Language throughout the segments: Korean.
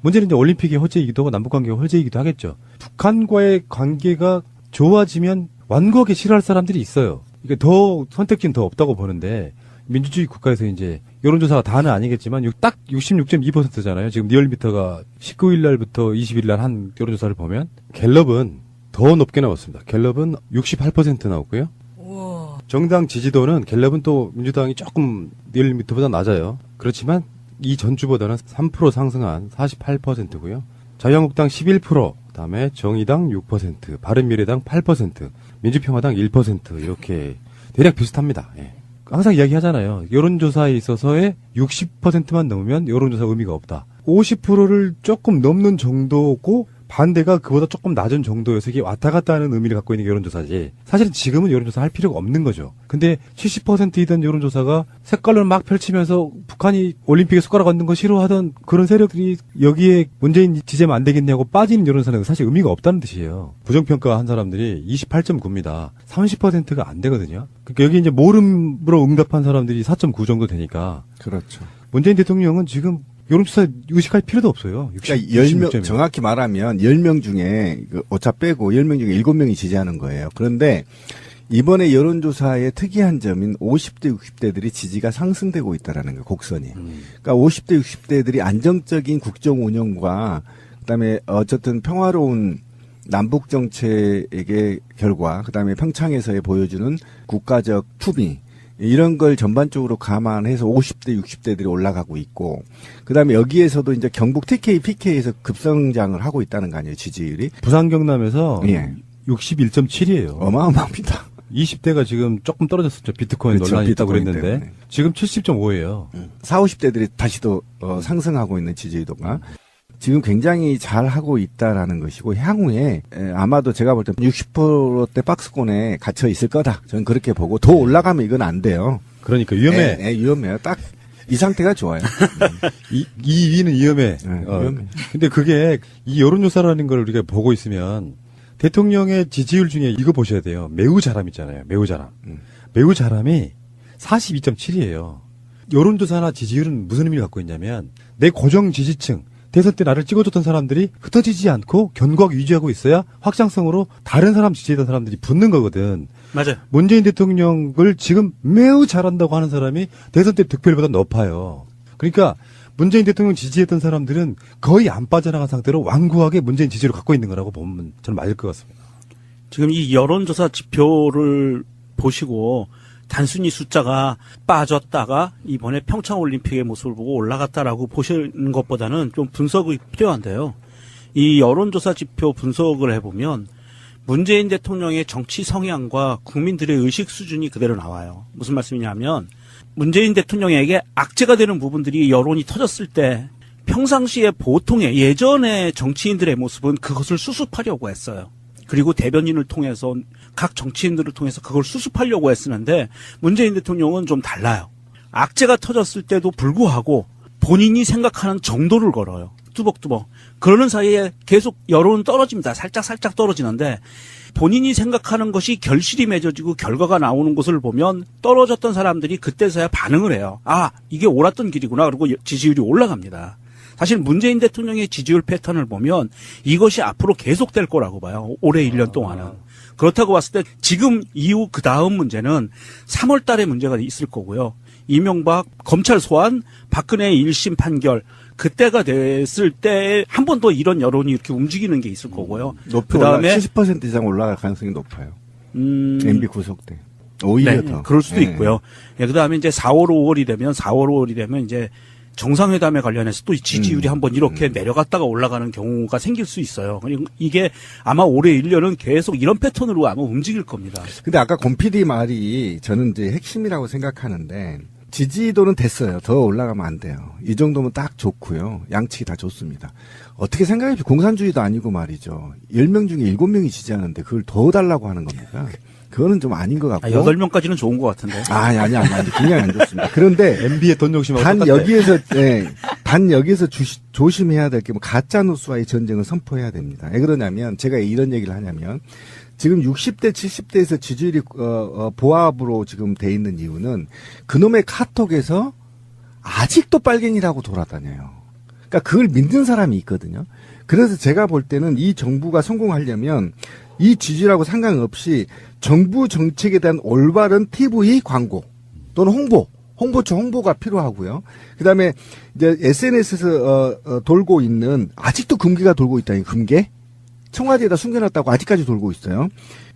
문제는 이제 올림픽의 호재이기도 하고 남북관계가 호재이기도 하겠죠. 북한과의 관계가 좋아지면 완고하게 싫어할 사람들이 있어요. 이게 더 선택지는 더 없다고 보는데 민주주의 국가에서 이제 여론조사가 다는 아니겠지만 딱 66.2%잖아요. 지금 리얼미터가 19일 날부터 20일 날 한 여론조사를 보면 갤럽은 더 높게 나왔습니다. 갤럽은 68% 나왔고요. 우와. 정당 지지도는 갤럽은 또 민주당이 조금 리얼미터보다 낮아요. 그렇지만 이 전주보다는 3% 상승한 48%고요. 자유한국당 11%, 그다음에 정의당 6%, 바른미래당 8%, 민주평화당 1% 이렇게 대략 비슷합니다. 예. 항상 이야기하잖아요. 여론조사에 있어서의 60%만 넘으면 여론조사 의미가 없다. 50%를 조금 넘는 정도고 반대가 그보다 조금 낮은 정도여서 이게 왔다 갔다 하는 의미를 갖고 있는 게 여론조사지. 사실은 지금은 여론조사 할 필요가 없는 거죠. 근데 70%이던 여론조사가 색깔로 막 펼치면서 북한이 올림픽에 숟가락 얹는 거 싫어하던 그런 세력들이 여기에 문재인 지지하면 안 되겠냐고 빠지는 여론조사는 사실 의미가 없다는 뜻이에요. 부정평가한 사람들이 28.9입니다. 30%가 안 되거든요. 그러니까 여기 이제 모름으로 응답한 사람들이 4.9 정도 되니까. 그렇죠. 문재인 대통령은 지금 여론조사 의식할 필요도 없어요. 60, 그러니까 10명, 66점이요. 정확히 말하면 10명 중에, 오차 빼고 10명 중에 7명이 지지하는 거예요. 그런데 이번에 여론조사의 특이한 점인 50대, 60대들이 지지가 상승되고 있다라는 거예요, 곡선이. 그러니까 50대, 60대들이 안정적인 국정 운영과 그다음에 어쨌든 평화로운 남북 정책의 결과, 그다음에 평창에서의 보여주는 국가적 투비, 이런 걸 전반적으로 감안해서 50대, 60대들이 올라가고 있고, 그 다음에 여기에서도 이제 경북 TK, PK에서 급성장을 하고 있다는 거 아니에요, 지지율이? 부산 경남에서 예. 61.7이에요. 어마어마합니다. 20대가 지금 조금 떨어졌었죠. 비트코인 그렇죠, 논란이 있다고 비트코인 그랬는데 때문에. 지금 70.5예요. 40, 50대들이 다시 또 상승하고 있는 지지율도가 지금 굉장히 잘 하고 있다라는 것이고, 향후에 아마도 제가 볼 때 60%대 박스권에 갇혀 있을 거다. 저는 그렇게 보고, 더 올라가면 이건 안 돼요. 그러니까 위험해. 위험해요. 딱 이 상태가 좋아요. 이 위는 위험해. 위험해. 근데 그게 이 여론조사라는 걸 우리가 보고 있으면 대통령의 지지율 중에 이거 보셔야 돼요. 매우 잘함 있잖아요. 매우 잘함. 매우 잘함이 42.7이에요. 여론조사나 지지율은 무슨 의미를 갖고 있냐면 내 고정 지지층, 대선 때 나를 찍어줬던 사람들이 흩어지지 않고 견고하게 유지하고 있어야 확장성으로 다른 사람 지지했던 사람들이 붙는 거거든. 맞아요. 문재인 대통령을 지금 매우 잘한다고 하는 사람이 대선 때 득표율보다 높아요. 그러니까 문재인 대통령 지지했던 사람들은 거의 안 빠져나간 상태로 완고하게 문재인 지지를 갖고 있는 거라고 보면 저는 맞을 것 같습니다. 지금 이 여론조사 지표를 보시고 단순히 숫자가 빠졌다가 이번에 평창올림픽의 모습을 보고 올라갔다라고 보시는 것보다는 좀 분석이 필요한데요. 이 여론조사 지표 분석을 해보면 문재인 대통령의 정치 성향과 국민들의 의식 수준이 그대로 나와요. 무슨 말씀이냐면 문재인 대통령에게 악재가 되는 부분들이 여론이 터졌을 때 평상시에 보통의 예전의 정치인들의 모습은 그것을 수습하려고 했어요. 그리고 대변인을 통해서 각 정치인들을 통해서 그걸 수습하려고 했었는데 문재인 대통령은 좀 달라요. 악재가 터졌을 때도 불구하고 본인이 생각하는 정도를 걸어요. 뚜벅뚜벅. 그러는 사이에 계속 여론은 떨어집니다. 살짝 떨어지는데 본인이 생각하는 것이 결실이 맺어지고 결과가 나오는 것을 보면 떨어졌던 사람들이 그때서야 반응을 해요. 아, 이게 옳았던 길이구나. 그리고 지지율이 올라갑니다. 사실 문재인 대통령의 지지율 패턴을 보면 이것이 앞으로 계속될 거라고 봐요. 올해 1년 동안은. 그렇다고 봤을 때 지금 이후 그 다음 문제는 3월 달에 문제가 있을 거고요. 이명박 검찰 소환, 박근혜 1심 판결, 그때가 됐을 때 한 번 더 이런 여론이 이렇게 움직이는 게 있을 거고요. 그다음에 70% 이상 올라갈 가능성이 높아요. MB 구속돼. 오히려 더. 그럴 수도 있고요. 예, 그다음에 이제 4월 5월이 되면 이제 정상회담에 관련해서 또 지지율이 한번 이렇게 내려갔다가 올라가는 경우가 생길 수 있어요. 이게 아마 올해 1년은 계속 이런 패턴으로 아마 움직일 겁니다. 근데 아까 권 PD 말이 저는 이제 핵심이라고 생각하는데 지지도는 됐어요. 더 올라가면 안 돼요. 이 정도면 딱 좋고요. 양측이 다 좋습니다. 어떻게 생각해보면 공산주의도 아니고 말이죠. 10명 중에 7명이 지지하는데 그걸 더 달라고 하는 겁니까? 그거는 좀 아닌 것 같고. 8명까지는 좋은 것 같은데. 아니. 굉장히 안 좋습니다. 그런데. MB의 돈 욕심하고 단 똑같아. 여기에서 조심해야 될 게 뭐 가짜뉴스와의 전쟁을 선포해야 됩니다. 왜 그러냐면 제가 이런 얘기를 하냐면 지금 60대, 70대에서 지지율이, 보합으로 지금 돼 있는 이유는 그놈의 카톡에서 아직도 빨갱이라고 돌아다녀요. 그러니까 그걸 믿는 사람이 있거든요. 그래서 제가 볼 때는 이 정부가 성공하려면 이 지지율하고 상관없이 정부 정책에 대한 올바른 TV 광고 또는 홍보처 홍보가 필요하고요. 그다음에 이제 SNS에서 돌고 있는 아직도 금괴가 돌고 있다. 이 금괴 청와대에다 숨겨놨다고 아직까지 돌고 있어요.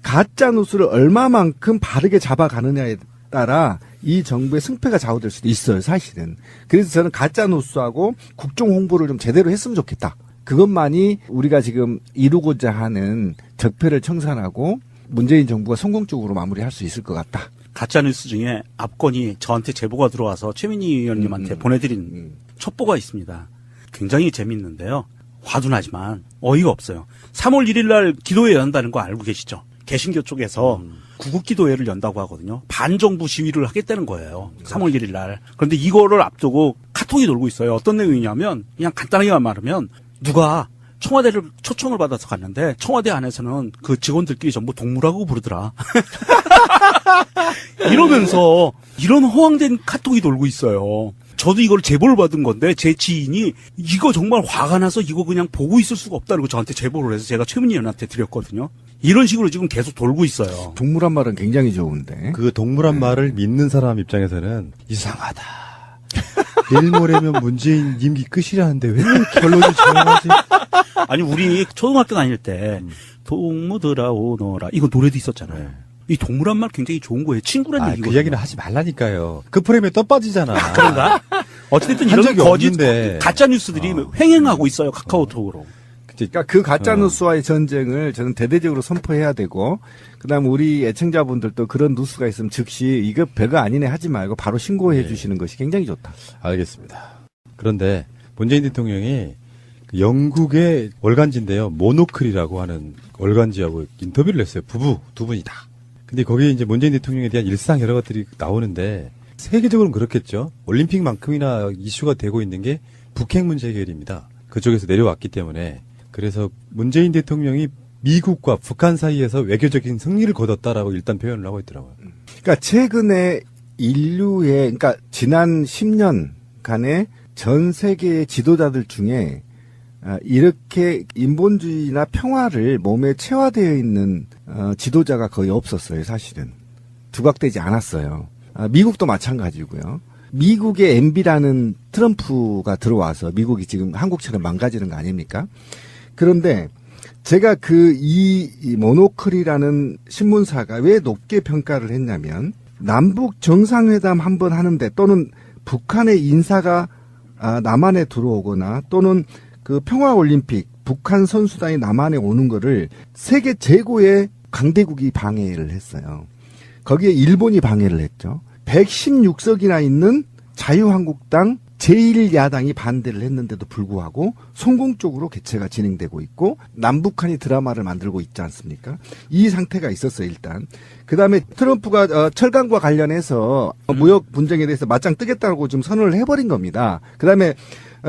가짜 뉴스를 얼마만큼 바르게 잡아가느냐에 따라 이 정부의 승패가 좌우될 수도 있어요, 사실은. 그래서 저는 가짜 뉴스하고 국정 홍보를 좀 제대로 했으면 좋겠다. 그것만이 우리가 지금 이루고자 하는 적폐를 청산하고 문재인 정부가 성공적으로 마무리할 수 있을 것 같다. 가짜뉴스 중에 압권이 저한테 제보가 들어와서 최민희 의원님한테 보내드린 첩보가 있습니다. 굉장히 재밌는데요. 화두나지만 어이가 없어요. 3월 1일 날 기도회 연다는 거 알고 계시죠? 개신교 쪽에서 구국기도회를 연다고 하거든요. 반정부 시위를 하겠다는 거예요. 3월 1일 날. 그런데 이거를 앞두고 카톡이 돌고 있어요. 어떤 내용이냐면 그냥 간단하게 말하면 누가 청와대를 초청을 받아서 갔는데 청와대 안에서는 그 직원들끼리 전부 동무라고 부르더라. 이러면서 이런 허황된 카톡이 돌고 있어요. 저도 이걸 제보를 받은 건데 제 지인이 이거 정말 화가 나서 이거 그냥 보고 있을 수가 없다는 거 저한테 제보를 해서 제가 최민희 의원한테 드렸거든요. 이런 식으로 지금 계속 돌고 있어요. 동물한 말은 굉장히 좋은데. 그 동물한 말을 믿는 사람 입장에서는 이상하다. 내일 모레면 문재인 임기 끝이라는데 왜 결론이 정하지? 아니 우리 초등학교 다닐 때 동무들아 오너라 이거 노래도 있었잖아요. 이 동물한 말 굉장히 좋은 거예요. 친구란 얘기거든요. 그 이야기는 하지 말라니까요. 그 프레임에 떠 빠지잖아. 그런가? 어쨌든 한 이런 적이 거짓 없는데. 가짜 뉴스들이 횡행하고 있어요. 카카오톡으로. 그러니까 그 가짜 뉴스와의 전쟁을 저는 대대적으로 선포해야 되고, 그다음 우리 애청자분들도 그런 뉴스가 있으면 즉시 이거 별거 아니네 하지 말고 바로 신고해 주시는 것이 굉장히 좋다. 알겠습니다. 그런데 문재인 대통령이 그 영국의 월간지인데요. 모노클이라고 하는 월간지하고 인터뷰를 했어요. 부부 두 분이다. 근데 거기에 이제 문재인 대통령에 대한 일상 여러 것들이 나오는데 세계적으로는 그렇겠죠. 올림픽만큼이나 이슈가 되고 있는 게 북핵 문제 해결입니다. 그쪽에서 내려왔기 때문에. 그래서 문재인 대통령이 미국과 북한 사이에서 외교적인 승리를 거뒀다라고 일단 표현을 하고 있더라고요. 그러니까 최근에 인류의, 그러니까 지난 10년간의 전 세계의 지도자들 중에 이렇게 인본주의나 평화를 몸에 체화되어 있는 지도자가 거의 없었어요, 사실은. 두각되지 않았어요. 미국도 마찬가지고요. 미국의 MB라는 트럼프가 들어와서 미국이 지금 한국처럼 망가지는 거 아닙니까? 그런데 제가 이 모노클이라는 신문사가 왜 높게 평가를 했냐면 남북 정상회담 한번 하는데 또는 북한의 인사가 남한에 들어오거나 또는 그 평화올림픽 북한 선수단이 남한에 오는 거를 세계 최고의 강대국이 방해를 했어요. 거기에 일본이 방해를 했죠. 116석이나 있는 자유한국당 제1야당이 반대를 했는데도 불구하고 성공적으로 개최가 진행되고 있고 남북한이 드라마를 만들고 있지 않습니까? 이 상태가 있었어요, 일단. 그다음에 트럼프가 철강과 관련해서 무역 분쟁에 대해서 맞짱 뜨겠다고 좀 선언을 해버린 겁니다. 그다음에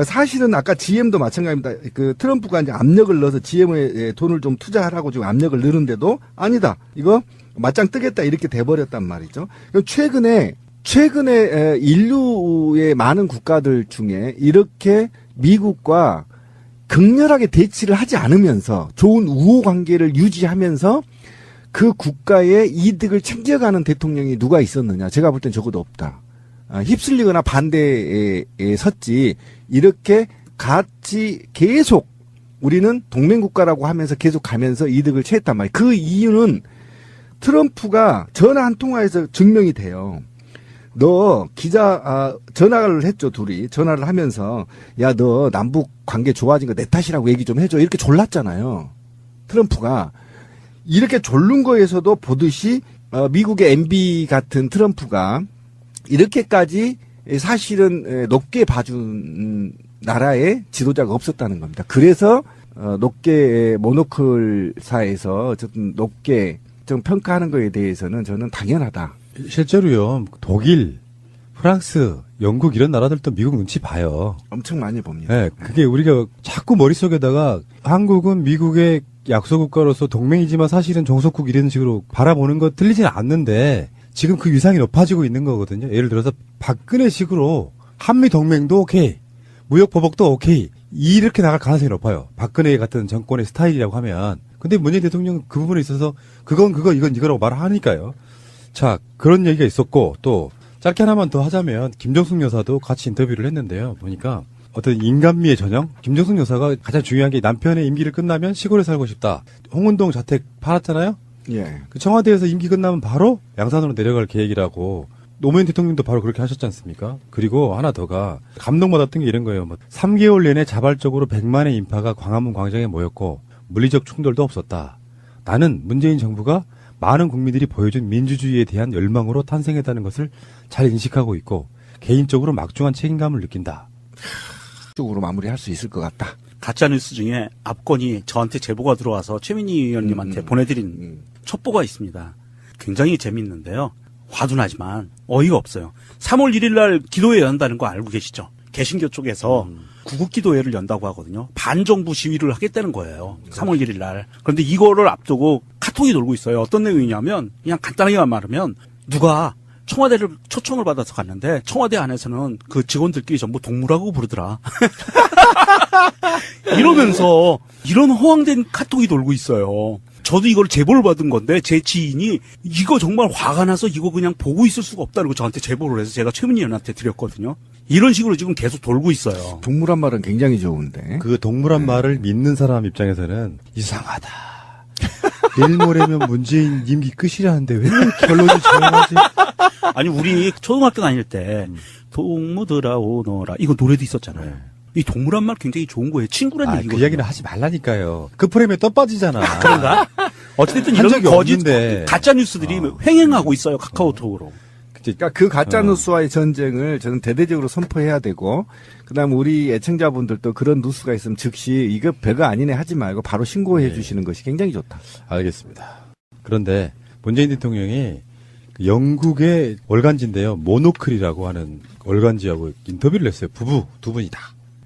사실은 아까 GM도 마찬가지입니다. 그 트럼프가 이제 압력을 넣어서 GM에 돈을 좀 투자하라고 지금 압력을 넣는데도 아니다. 이거 맞짱 뜨겠다 이렇게 돼버렸단 말이죠. 최근에 인류의 많은 국가들 중에 이렇게 미국과 극렬하게 대치를 하지 않으면서 좋은 우호 관계를 유지하면서 그 국가의 이득을 챙겨가는 대통령이 누가 있었느냐. 제가 볼 땐 적어도 없다. 휩쓸리거나 반대에 섰지 이렇게 같이 계속 우리는 동맹국가라고 하면서 계속 가면서 이득을 취했단 말이에요. 그 이유는 트럼프가 전화 한 통화에서 증명이 돼요. 너 전화를 했죠, 둘이. 전화를 하면서 야, 너 남북 관계 좋아진 거 내 탓이라고 얘기 좀 해줘. 이렇게 졸랐잖아요. 트럼프가. 이렇게 졸른 거에서도 보듯이 미국의 MB 같은 트럼프가 이렇게까지 사실은 높게 봐준 나라의 지도자가 없었다는 겁니다. 그래서 높게 모노클사에서 어쨌든 높게 좀 평가하는 거에 대해서는 저는 당연하다. 실제로요. 독일, 프랑스, 영국 이런 나라들도 미국 눈치 봐요. 엄청 많이 봅니다. 네, 그게 우리가 자꾸 머릿속에다가 한국은 미국의 약소국가로서 동맹이지만 사실은 종속국 이런 식으로 바라보는 거 틀리지는 않는데 지금 그 위상이 높아지고 있는 거거든요. 예를 들어서 박근혜식으로 한미 동맹도 오케이, 무역 보복도 오케이 이렇게 나갈 가능성이 높아요. 박근혜 같은 정권의 스타일이라고 하면. 근데 문재인 대통령은 그 부분에 있어서 그건 그거 이건 이거라고 말을 하니까요. 자, 그런 얘기가 있었고 또 짧게 하나만 더 하자면 김정숙 여사도 같이 인터뷰를 했는데요. 보니까 어떤 인간미의 전형? 김정숙 여사가 가장 중요한 게 남편의 임기를 끝나면 시골에 살고 싶다. 홍은동 자택 팔았잖아요. 예. 그 청와대에서 임기 끝나면 바로 양산으로 내려갈 계획이라고 노무현 대통령도 바로 그렇게 하셨지 않습니까? 그리고 하나 더가 감동받았던 게 이런 거예요. 뭐 3개월 내내 자발적으로 100만의 인파가 광화문 광장에 모였고 물리적 충돌도 없었다. 나는 문재인 정부가 많은 국민들이 보여준 민주주의에 대한 열망으로 탄생했다는 것을 잘 인식하고 있고 개인적으로 막중한 책임감을 느낀다. 쪽으로 마무리할 수 있을 것 같다. 가짜뉴스 중에 압권이 저한테 제보가 들어와서 최민희 의원님한테 보내드린 첩보가 있습니다. 굉장히 재밌는데요. 화둔하지만 어이가 없어요. 3월 1일 날 기도회 연다는 거 알고 계시죠? 개신교 쪽에서 구국기도회를 연다고 하거든요. 반정부 시위를 하겠다는 거예요. 3월 1일 날. 그런데 이거를 앞두고 카톡이 돌고 있어요. 어떤 내용이냐면 그냥 간단하게만 말하면 누가 청와대를 초청을 받아서 갔는데 청와대 안에서는 그 직원들끼리 전부 동무라고 부르더라. 이러면서 이런 허황된 카톡이 돌고 있어요. 저도 이걸 제보를 받은 건데 제 지인이 이거 정말 화가 나서 이거 그냥 보고 있을 수가 없다고 저한테 제보를 해서 제가 최민희 의원한테 드렸거든요. 이런 식으로 지금 계속 돌고 있어요. 동물한 말은 굉장히 좋은데. 그 동물한 말을 믿는 사람 입장에서는 이상하다. 내일 모레면 문재인 임기 끝이라는데 왜 결론이 조용하지? 아니 우리 초등학교 다닐 때 동무들아 오너라 이거 노래도 있었잖아요. 이 동물한 말 굉장히 좋은 거예요. 친구란 얘기거든요. 그 이야기는 하지 말라니까요. 그 프레임에 떠 빠지잖아. 그런가? 어쨌든 한 이런 적이 거짓 없는데. 가짜 뉴스들이 횡행하고 있어요. 카카오톡으로. 그러니까 그 가짜 뉴스와의 전쟁을 저는 대대적으로 선포해야 되고, 그다음 우리 애청자분들도 그런 뉴스가 있으면 즉시 이거 별거 아니네 하지 말고 바로 신고해 주시는 것이 굉장히 좋다. 알겠습니다. 그런데 문재인 대통령이 영국의 월간지인데요. 모노클이라고 하는 월간지하고 인터뷰를 했어요. 부부 두 분이다.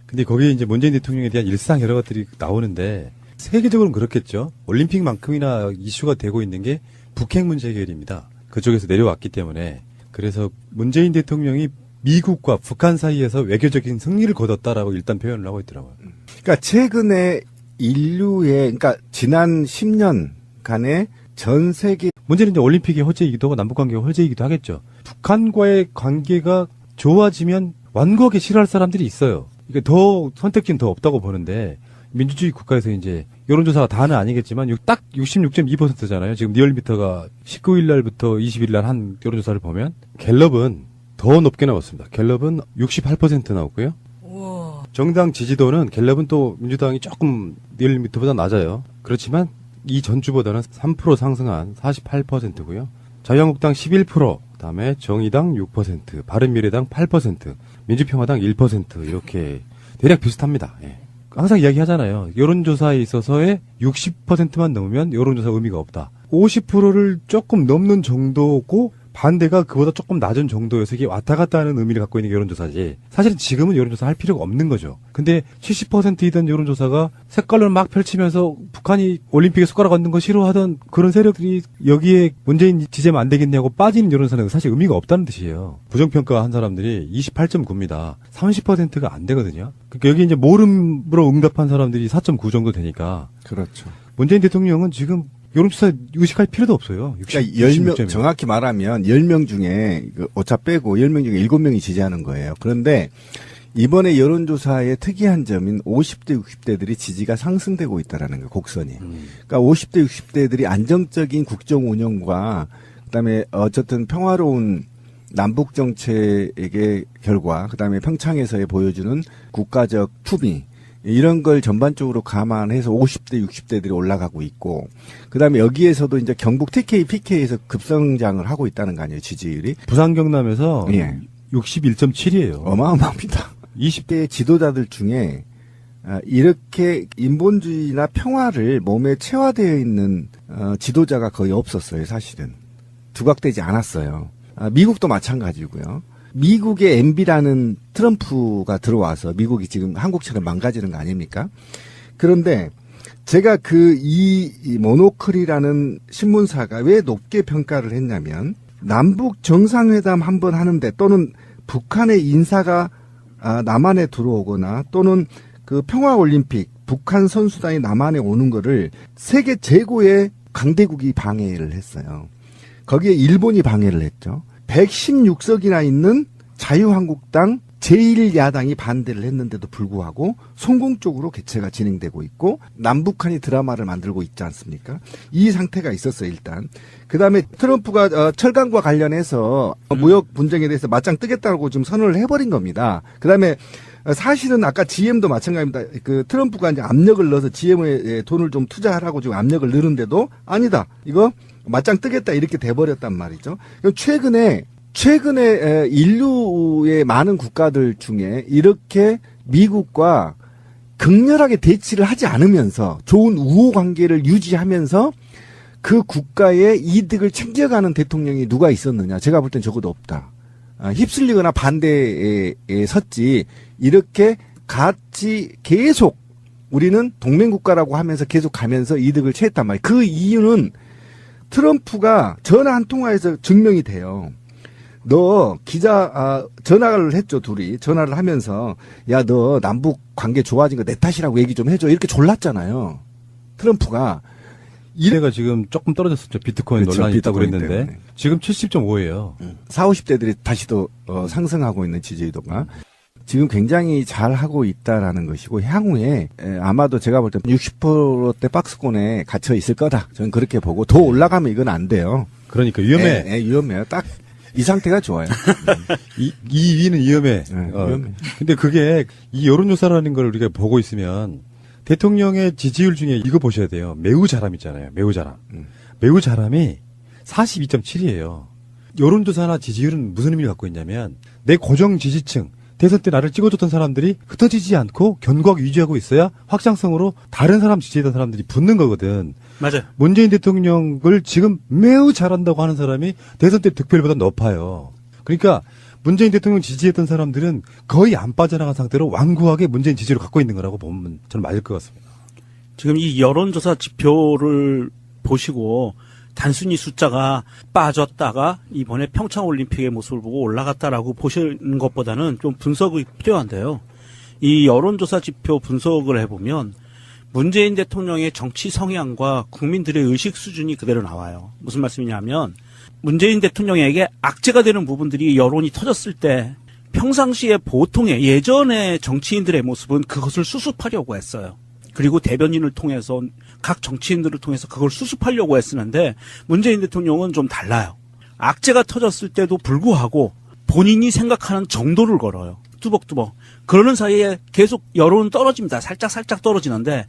근데 거기에 이제 문재인 대통령에 대한 일상 여러 것들이 나오는데 세계적으로는 그렇겠죠. 올림픽만큼이나 이슈가 되고 있는 게 북핵 문제 해결입니다. 그쪽에서 내려왔기 때문에. 그래서 문재인 대통령이 미국과 북한 사이에서 외교적인 승리를 거뒀다라고 일단 표현을 하고 있더라고요. 그러니까 최근에 인류의, 그러니까 지난 10년간의 전 세계 문제는 이제 올림픽의 호재이기도 하고 남북관계가 호재이기도 하겠죠. 북한과의 관계가 좋아지면 완고하게 싫어할 사람들이 있어요. 이게 더 선택지는 더 없다고 보는데 민주주의 국가에서 이제 여론조사가 다는 아니겠지만 딱 66.2%잖아요. 지금 리얼미터가 19일 날부터 20일 날 한 여론조사를 보면 갤럽은 더 높게 나왔습니다. 갤럽은 68% 나왔고요. 정당 지지도는 갤럽은 또 민주당이 조금 리얼미터보다 낮아요. 그렇지만 이 전주보다는 3% 상승한 48%고요. 자유한국당 11%, 그다음에 정의당 6%, 바른미래당 8%, 민주평화당 1% 이렇게 대략 비슷합니다. 예. 항상 이야기하잖아요. 여론조사에 있어서의 60%만 넘으면 여론조사 의미가 없다. 50%를 조금 넘는 정도고 반대가 그보다 조금 낮은 정도여서 이게 왔다 갔다 하는 의미를 갖고 있는 게 여론조사지. 사실은 지금은 여론조사 할 필요가 없는 거죠. 근데 70%이던 여론조사가 색깔을 막 펼치면서 북한이 올림픽에 숟가락 얹는 거 싫어하던 그런 세력들이 여기에 문재인 지지하면 안 되겠냐고 빠지는 여론조사는 사실 의미가 없다는 뜻이에요. 부정평가한 사람들이 28.9입니다. 30%가 안 되거든요. 그러니까 여기 이제 모름으로 응답한 사람들이 4.9 정도 되니까. 그렇죠. 문재인 대통령은 지금 여론조사 의식할 필요도 없어요. 60, 그러니까 10명, 66점이요. 정확히 말하면 10명 중에 그 오차 빼고 10명 중에 7명이 지지하는 거예요. 그런데 이번에 여론조사의 특이한 점인 50대, 60대들이 지지가 상승되고 있다라는 거예요. 곡선이. 그러니까 50대, 60대들이 안정적인 국정 운영과 그다음에 어쨌든 평화로운 남북 정책의 결과, 그다음에 평창에서의 보여주는 국가적 투비 이런 걸 전반적으로 감안해서 50대, 60대들이 올라가고 있고, 그 다음에 여기에서도 이제 경북 TK, PK에서 급성장을 하고 있다는 거 아니에요, 지지율이? 부산 경남에서 예. 61.7이에요. 어마어마합니다. 20대 지도자들 중에 이렇게 인본주의나 평화를 몸에 체화되어 있는 지도자가 거의 없었어요, 사실은. 두각되지 않았어요. 미국도 마찬가지고요. 미국의 MB라는 트럼프가 들어와서 미국이 지금 한국처럼 망가지는 거 아닙니까? 그런데 제가 이 모노클이라는 신문사가 왜 높게 평가를 했냐면 남북 정상회담 한번 하는데 또는 북한의 인사가 남한에 들어오거나 또는 그 평화올림픽 북한 선수단이 남한에 오는 거를 세계 최고의 강대국이 방해를 했어요. 거기에 일본이 방해를 했죠. 116석이나 있는 자유한국당 제1야당이 반대를 했는데도 불구하고 성공적으로 개최가 진행되고 있고 남북한이 드라마를 만들고 있지 않습니까? 이 상태가 있었어요, 일단. 그다음에 트럼프가 철강과 관련해서 무역 분쟁에 대해서 맞짱 뜨겠다고 지금 선언을 해버린 겁니다. 그다음에 사실은 아까 GM도 마찬가지입니다. 그 트럼프가 이제 압력을 넣어서 GM에 돈을 좀 투자하라고 지금 압력을 넣는데도 아니다. 이거 맞짱 뜨겠다 이렇게 돼버렸단 말이죠. 최근에 인류의 많은 국가들 중에 이렇게 미국과 극렬하게 대치를 하지 않으면서 좋은 우호 관계를 유지하면서 그 국가의 이득을 챙겨가는 대통령이 누가 있었느냐. 제가 볼 땐 적어도 없다. 휩쓸리거나 반대에 섰지 이렇게 같이 계속 우리는 동맹국가라고 하면서 계속 가면서 이득을 취했단 말이에요. 그 이유는 트럼프가 전화 한 통화에서 증명이 돼요. 너 전화를 했죠, 둘이. 전화를 하면서, 야, 너 남북 관계 좋아진 거 내 탓이라고 얘기 좀 해줘. 이렇게 졸랐잖아요. 트럼프가. 이래가 지금 조금 떨어졌었죠. 비트코인 그렇죠, 논란이 있다고 비트코인 그랬는데. 때문에. 지금 70.5예요. 40, 50대들이 다시 또 상승하고 있는 지지도가. 지금 굉장히 잘 하고 있다라는 것이고, 향후에 아마도 제가 볼 때 60%대 박스권에 갇혀 있을 거다. 저는 그렇게 보고, 더 올라가면 이건 안 돼요. 그러니까 위험해. 위험해요. 딱 이 상태가 좋아요. 이 위는 위험해. 위험해. 근데 그게 이 여론조사라는 걸 우리가 보고 있으면 대통령의 지지율 중에 이거 보셔야 돼요. 매우 잘함 있잖아요. 매우 잘함. 매우 잘함이 42.7이에요. 여론조사나 지지율은 무슨 의미를 갖고 있냐면 내 고정 지지층, 대선 때 나를 찍어줬던 사람들이 흩어지지 않고 견고하게 유지하고 있어야 확장성으로 다른 사람 지지했던 사람들이 붙는 거거든. 맞아요. 문재인 대통령을 지금 매우 잘한다고 하는 사람이 대선 때 득표율보다 높아요. 그러니까 문재인 대통령 지지했던 사람들은 거의 안 빠져나간 상태로 완고하게 문재인 지지를 갖고 있는 거라고 보면 저는 맞을 것 같습니다. 지금 이 여론조사 지표를 보시고 단순히 숫자가 빠졌다가 이번에 평창올림픽의 모습을 보고 올라갔다라고 보시는 것보다는 좀 분석이 필요한데요. 이 여론조사 지표 분석을 해보면 문재인 대통령의 정치 성향과 국민들의 의식 수준이 그대로 나와요. 무슨 말씀이냐면 문재인 대통령에게 악재가 되는 부분들이 여론이 터졌을 때 평상시에 보통의 예전의 정치인들의 모습은 그것을 수습하려고 했어요. 그리고 대변인을 통해서 각 정치인들을 통해서 그걸 수습하려고 했었는데 문재인 대통령은 좀 달라요. 악재가 터졌을 때도 불구하고 본인이 생각하는 정도를 걸어요. 뚜벅뚜벅. 그러는 사이에 계속 여론은 떨어집니다. 살짝 떨어지는데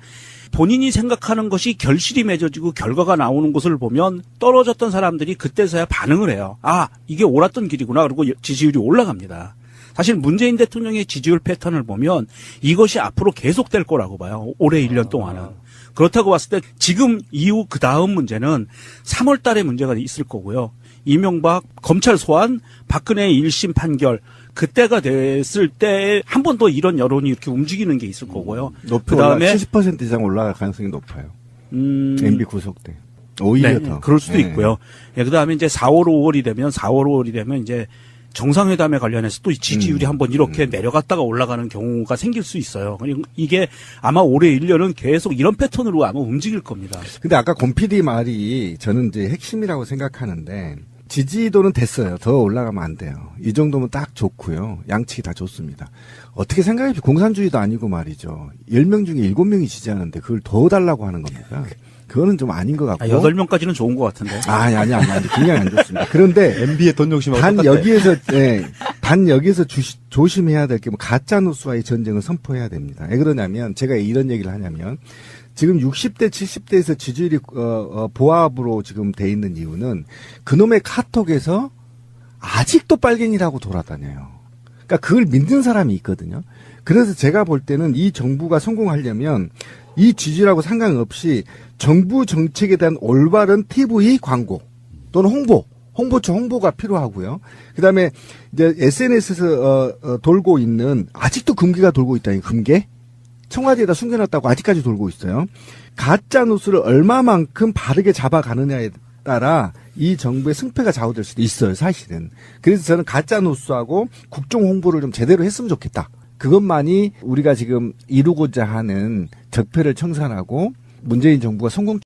본인이 생각하는 것이 결실이 맺어지고 결과가 나오는 것을 보면 떨어졌던 사람들이 그때서야 반응을 해요. 아, 이게 옳았던 길이구나. 그리고 지지율이 올라갑니다. 사실 문재인 대통령의 지지율 패턴을 보면 이것이 앞으로 계속될 거라고 봐요. 올해 1년 동안은. 그렇다고 봤을 때 지금 이후 그 다음 문제는 3월 달에 문제가 있을 거고요. 이명박 검찰 소환, 박근혜 1심 판결, 그때가 됐을 때 한 번 더 이런 여론이 이렇게 움직이는 게 있을 거고요. 그다음에 70% 이상 올라갈 가능성이 높아요. MB 구속 때. 오히려 네, 더. 그럴 수도 있고요. 예, 그다음에 이제 4월 5월이 되면 이제 정상회담에 관련해서 또 지지율이 한번 이렇게 내려갔다가 올라가는 경우가 생길 수 있어요. 그리고 이게 아마 올해 1년은 계속 이런 패턴으로 아마 움직일 겁니다. 근데 아까 권 PD 말이 저는 이제 핵심이라고 생각하는데 지지도는 됐어요. 더 올라가면 안 돼요. 이 정도면 딱 좋고요. 양측이 다 좋습니다. 어떻게 생각해? 공산주의도 아니고 말이죠. 10명 중에 7명이 지지하는데 그걸 더 달라고 하는 겁니까? 그거는 좀 아닌 것 같고. 8명까지는 좋은 것 같은데. 아니. 굉장히 안 좋습니다. 그런데 MB의 돈 욕심하고 단 똑같아. 여기에서 조심해야 될 게 뭐 가짜 뉴스와의 전쟁을 선포해야 됩니다. 왜 그러냐면 제가 이런 얘기를 하냐면 지금 60대 70대에서 지지율이 보합으로 지금 돼 있는 이유는 그놈의 카톡에서 아직도 빨갱이라고 돌아다녀요. 그러니까 그걸 믿는 사람이 있거든요. 그래서 제가 볼 때는 이 정부가 성공하려면 이 지지율하고 상관없이 정부 정책에 대한 올바른 TV 광고 또는 홍보처 홍보가 필요하고요. 그다음에 이제 SNS에서 돌고 있는 아직도 금괴가 돌고 있다니 금괴 청와대에다 숨겨놨다고 아직까지 돌고 있어요. 가짜 뉴스를 얼마만큼 바르게 잡아가느냐에 따라 이 정부의 승패가 좌우될 수도 있어요, 사실은. 그래서 저는 가짜 뉴스하고 국정 홍보를 좀 제대로 했으면 좋겠다. 그것만이 우리가 지금 이루고자 하는 적폐를 청산하고 문재인 정부가 성공